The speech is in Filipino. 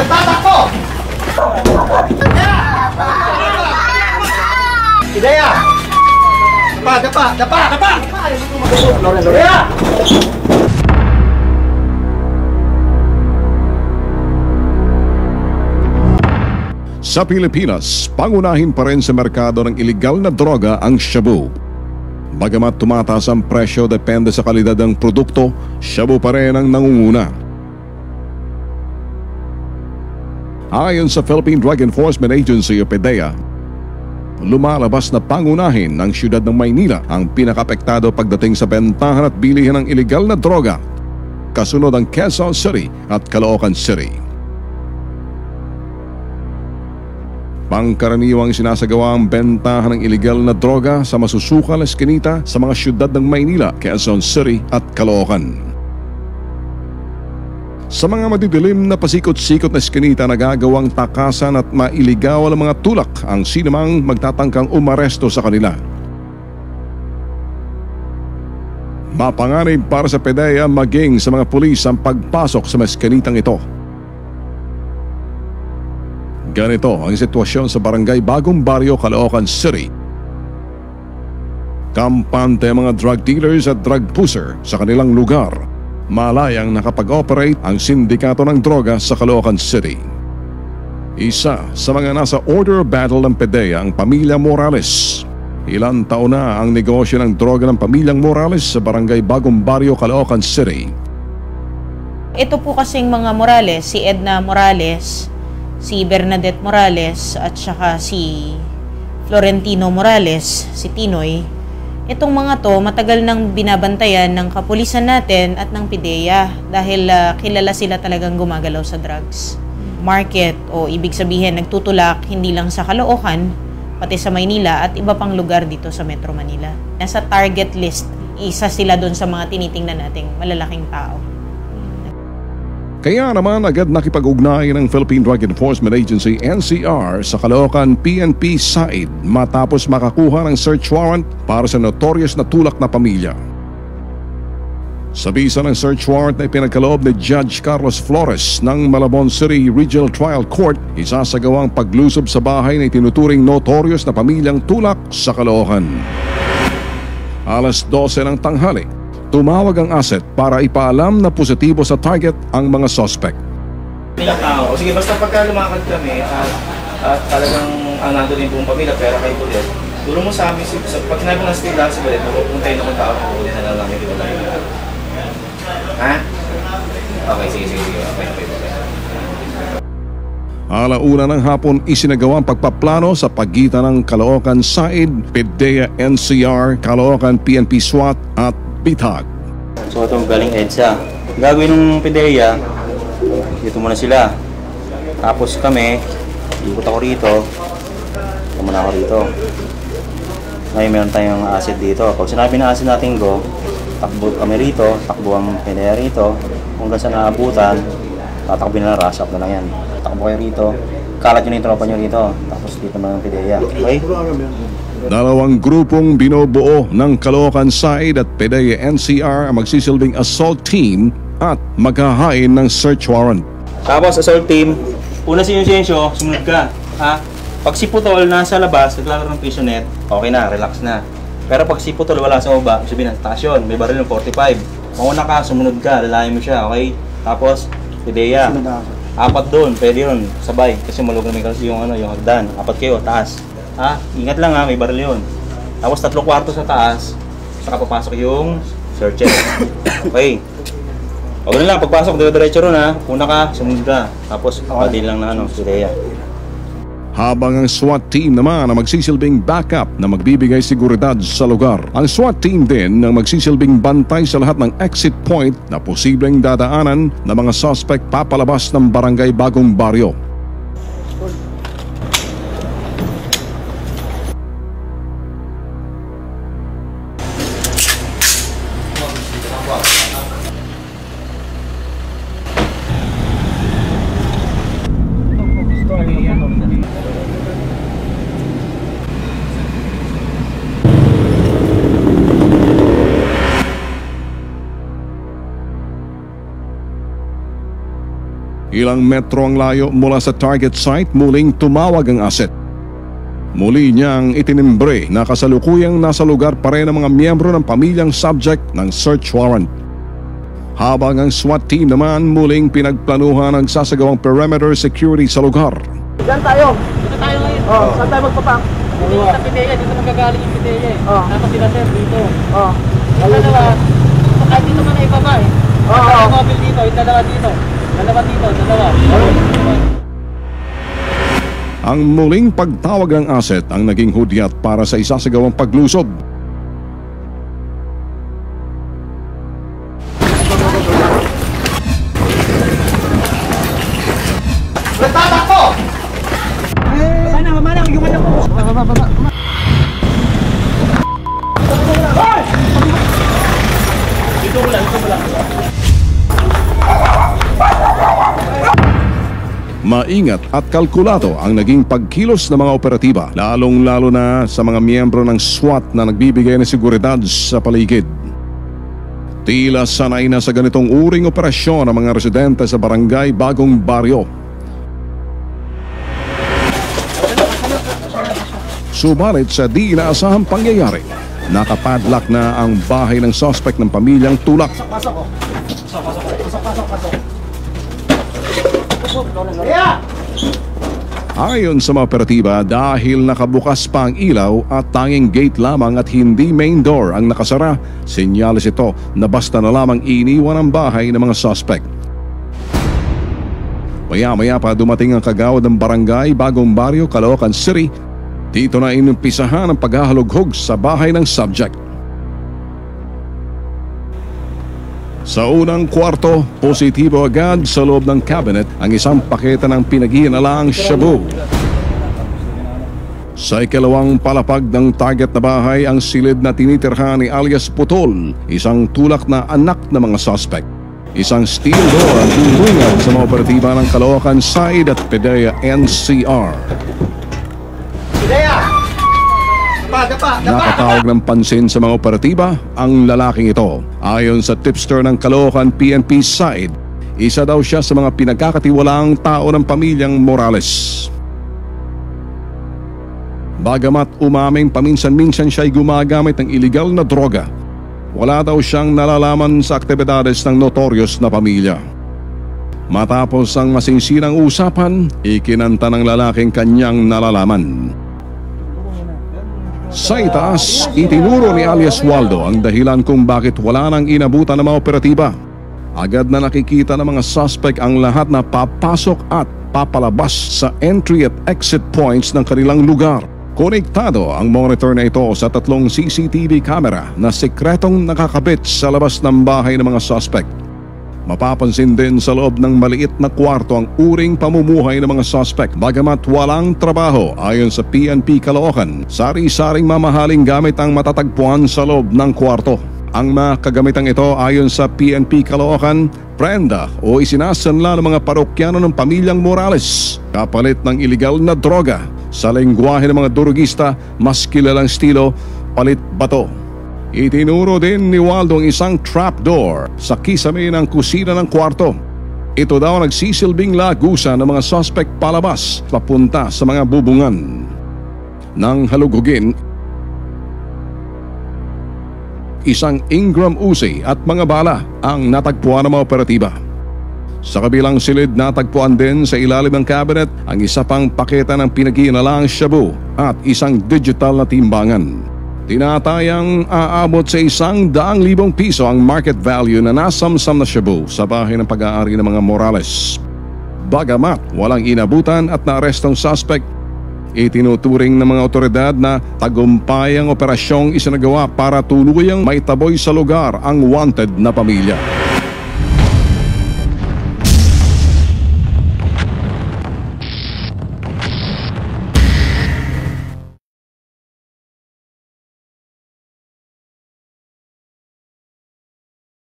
Nagtatakbo! Ideya! Dapa! Ideya! Sa Pilipinas, pangunahin pa rin sa merkado ng iligal na droga ang shabu. Bagamat tumataas ang presyo depende sa kalidad ng produkto, shabu pa rin ang nangunguna. Ayon sa Philippine Drug Enforcement Agency o PDEA, lumalabas na pangunahin ng siyudad ng Maynila ang pinakapektado pagdating sa bentahan at bilihan ng iligal na droga, kasunod ang Quezon City at Caloocan City. Pangkaraniwang sinasagawa ang bentahan ng iligal na droga sa masusukal na eskinita sa mga siyudad ng Maynila, Quezon City at Caloocan. Sa mga madidilim na pasikot-sikot na eskinita, nagagawang takasan at mailigaw ang mga tulak ang sinumang magtatangkang umaresto sa kanila. Mapanganib para sa PDEA maging sa mga pulis ang pagpasok sa mga eskinitang ito. Ganito ang sitwasyon sa Barangay Bagong Baryo, Caloocan City. Kampante ang mga drug dealers at drug pusher sa kanilang lugar. Malayang nakapag-operate ang sindikato ng droga sa Caloocan City. Isa sa mga nasa order of battle ng PDEA ang Pamilya Morales. Ilang taon na ang negosyo ng droga ng Pamilyang Morales sa Barangay Bagong Baryo, Caloocan City. Ito po kasing mga Morales, si Edna Morales, si Bernadette Morales at saka si Florentino Morales, si Tinoy. Itong mga to matagal nang binabantayan ng kapulisan natin at ng PDEA dahil kilala sila talagang gumagalaw sa drugs market, o ibig sabihin nagtutulak hindi lang sa Caloocan pati sa Maynila at iba pang lugar dito sa Metro Manila. Nasa target list, isa sila doon sa mga tinitingnan nating malalaking tao. Kaya naman agad nakipag-ugnayan ng Philippine Drug Enforcement Agency NCR sa Caloocan PNP side matapos makakuha ng search warrant para sa notorious na tulak na pamilya. Sa bisa ng search warrant na ipinagkaloob ni Judge Carlos Flores ng Malabon City Regional Trial Court, isasagawang paglusob sa bahay na itinuturing notorious na pamilyang tulak sa Caloocan. Alas 12 ng tanghali, tumawag ang asset para ipaalam na positibo sa target ang mga suspect. Tao. Sige, basta pagka lumakad kami at talagang nandun yung buong pamilya, pera kayo ulit, turo mo sa amin, pag sinabi ng still lang si Balit, pupuntahin akong tao, ulit na lang namin dito lang. Ha? Okay, sige. Okay. Alauna ng hapon isinagawa ang pagpaplano sa pagitan ng Caloocan Side, PDEA NCR, Caloocan PNP SWAT at Bitag. So itong galing EDSA. Gagawin ng PDEA, dito muna sila. Tapos kami, ikot ako rito. Ito muna ako rito. Ngayon meron tayong asset dito. Pag sinabi na asset natin go, takbo kami rito, takbo ang PDEA rito. Hanggang sa naabutan, tatakbo na lang, rush up na lang yan. Takbo kayo rito, kalat nyo na yung tropa nyo rito. Tapos dito naman ang PDEA. Okay? Dalawang grupong binubuo ng Caloocan Side at PDEA NCR ang magsisilbing assault team at maghahain ng search warrant. Tapos assault team, una si Yonsensyo, sumunod ka. Ha? Pag si Putol nasa labas, naglalaro ng prison net, okay na, relax na. Pero pag si Putol wala sa baba, sabihin na stasyon, may baril ng 45. Mauna ka, sumunod ka, lalayan mo siya, okay? Tapos, PDEA, apat doon, pwede yun, sabay. Kasi malugay may kasi yung hagdan. Apat kayo, taas. Ha? Ingat lang ha, may baril yun. Tapos 3 kwarto sa taas, saka papasok yung searcher. Okay. O ganun lang, pagpasok, diretso ron ha. Una ka, sumunod ka. Tapos, padil lang na PDEA. Habang ang SWAT team naman ang magsisilbing backup na magbibigay seguridad sa lugar. Ang SWAT team din ang magsisilbing bantay sa lahat ng exit point na posibleng dadaanan ng mga suspect papalabas ng Barangay Bagong Baryo. Ilang metro ang layo mula sa target site, muling tumawag ang asset. Muli niyang itinimbre na kasalukuyang nasa lugar pa rin ang mga miyembro ng pamilyang subject ng search warrant. Habang ang SWAT team naman muling pinagplanuhan ang sasagawang perimeter security sa lugar. Diyan tayo. Dito tayo ngayon. Oh, saan tayo magpapak? Dito sa Pidea, dito magagaling yung Pidea eh. Oh. Tapos sila sir dito. Oh. Yung dalawa, kahit dito man ay baba eh. Yung mobile dito, yung dalawa dito. Dalawa dito, dalawa. Ang muling pagtawag ng asset ang naging hudyat para sa isasagawang paglusob. Nagtatakbo! Mamana, yung mata mo. Dito mo lang. Maingat at kalkulado ang naging pagkilos ng mga operatiba, lalong-lalo na sa mga miyembro ng SWAT na nagbibigay ng seguridad sa paligid. Tila sanay na sa ganitong uring operasyon ang mga residente sa barangay Bagong Baryo. Subalit sa di inaasahang pangyayari, nakapadlock na ang bahay ng suspect ng pamilyang Tulak. Ayon sa mga operatiba, dahil nakabukas pa ang ilaw at tanging gate lamang at hindi main door ang nakasara, senyales ito na basta na lamang iniwan ang bahay ng mga suspect. Maya-maya pa dumating ang kagawad ng barangay Bagong Baryo, Caloocan City. Dito na inumpisahan ang paghahalughog sa bahay ng subject. Sa unang kwarto, positibo agad sa loob ng cabinet ang isang paketa ng pinaghihinalaang shabu. Sa ikalawang palapag ng target na bahay ang silid na tinitirhan ni alias Putol, isang tulak na anak ng mga suspect. Isang steel door ang tutungad sa mga operatiba ng Caloocan Side at Pidea NCR. Pidea! Nakatawag ng pansin sa mga operatiba ang lalaking ito. Ayon sa tipster ng Caloocan PNP Side, isa daw siya sa mga pinagkakatiwalaang tao ng pamilyang Morales. Bagamat umaming paminsan-minsan siya'y gumagamit ng iligal na droga, wala daw siyang nalalaman sa aktibidades ng notorious na pamilya. Matapos ang masinsinang usapan, ikinanta ng lalaking kanyang nalalaman. Sa itaas, itinuro ni alias Waldo ang dahilan kung bakit wala nang inabutan ng mga operatiba. Agad na nakikita ng mga suspect ang lahat na papasok at papalabas sa entry at exit points ng kanilang lugar. Konektado ang monitor na ito sa 3 CCTV camera na sekretong nakakabit sa labas ng bahay ng mga suspect. Mapapansin din sa loob ng maliit na kwarto ang uring pamumuhay ng mga suspect. Bagamat walang trabaho, ayon sa PNP Caloocan, sari-saring mamahaling gamit ang matatagpuan sa loob ng kwarto. Ang mga kagamitang ito ayon sa PNP Caloocan, prenda o isinasanla ng mga parokyano ng pamilyang Morales, kapalit ng iligal na droga. Sa lengguwahe ng mga durugista, mas kilalang estilo, palit bato. Itinuro din ni Waldo ang isang trapdoor sa kisame ng kusina ng kwarto. Ito daw nagsisilbing lagusan ng mga suspect palabas papunta sa mga bubungan. Nang halughugin, isang Ingram Uzi at mga bala ang natagpuan ng mga operatiba. Sa kabilang silid, natagpuan din sa ilalim ng cabinet ang isa pang paketa ng pinaghihinalaang shabu at isang digital na timbangan. Tinatayang aabot sa 100,000 piso ang market value na nasamsam na shabu sa bahay ng pag-aari ng mga Morales. Bagamat walang inabutan at naarestong suspect, itinuturing ng mga otoridad na tagumpay ang operasyong isinagawa para tuluyang maitaboy sa lugar ang wanted na pamilya.